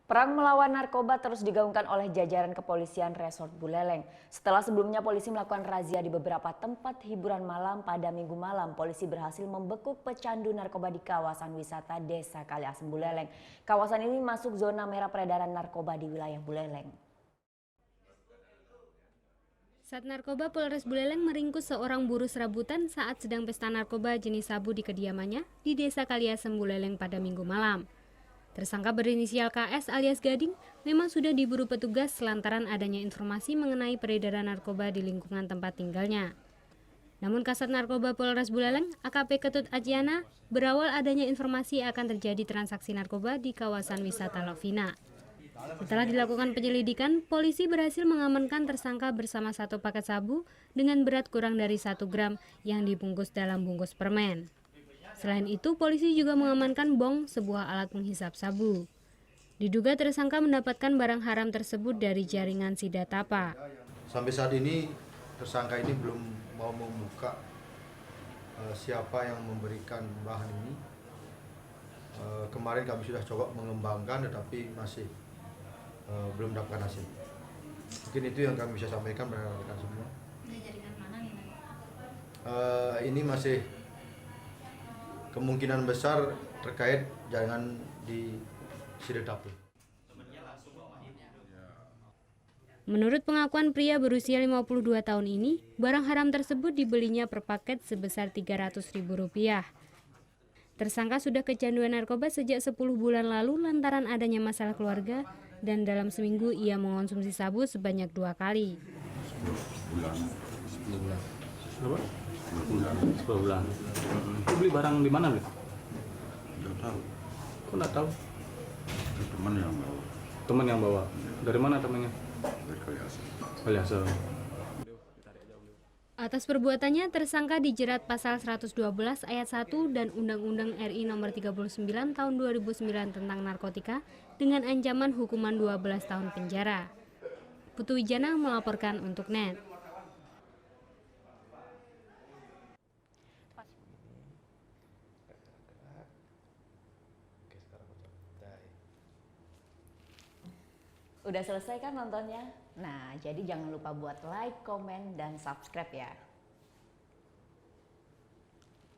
Perang melawan narkoba terus digaungkan oleh jajaran kepolisian Resort Buleleng. Setelah sebelumnya polisi melakukan razia di beberapa tempat hiburan malam, pada Minggu malam polisi berhasil membekuk pecandu narkoba di kawasan wisata Desa Kaliasem Buleleng. Kawasan ini masuk zona merah peredaran narkoba di wilayah Buleleng. Sat Narkoba Polres Buleleng meringkus seorang buruh serabutan saat sedang pesta narkoba jenis sabu di kediamannya di Desa Kaliasem Buleleng pada Minggu malam. Tersangka berinisial KS alias Gading memang sudah diburu petugas lantaran adanya informasi mengenai peredaran narkoba di lingkungan tempat tinggalnya. Namun Kasat Narkoba Polres Buleleng, AKP Ketut Ajiana, berawal adanya informasi akan terjadi transaksi narkoba di kawasan wisata Lovina. Setelah dilakukan penyelidikan, polisi berhasil mengamankan tersangka bersama satu paket sabu dengan berat kurang dari 1 gram yang dibungkus dalam bungkus permen. Selain itu, polisi juga mengamankan bong, sebuah alat penghisap sabu. Diduga tersangka mendapatkan barang haram tersebut dari jaringan Sidatapa. Sampai saat ini, tersangka ini belum mau membuka siapa yang memberikan bahan ini. Kemarin kami sudah coba mengembangkan, tetapi masih belum dapatkan hasil. Mungkin itu yang kami bisa sampaikan kepada rekan semua. Jaringan mana nih? Ini masih kemungkinan besar terkait jaringan di Sidatapa. Menurut pengakuan pria berusia 52 tahun ini, barang haram tersebut dibelinya per paket sebesar Rp300.000. Tersangka sudah kecanduan narkoba sejak 10 bulan lalu lantaran adanya masalah keluarga dan dalam seminggu ia mengonsumsi sabu sebanyak 2 kali. 10 bulan. Berapa? 10 bulan. Itu beli barang di mana, Bli? Nggak tahu. Kok nggak tahu? Itu teman yang bawa. Teman yang bawa. Dari mana temannya? Dari Kaliasem. Kaliasem. Atas perbuatannya, tersangka dijerat pasal 112 ayat 1 dan Undang-Undang RI nomor 39 tahun 2009 tentang narkotika dengan ancaman hukuman 12 tahun penjara. Putu Wijana melaporkan untuk NET. Udah selesai kan nontonnya? Nah, jadi jangan lupa buat like, komen, dan subscribe ya.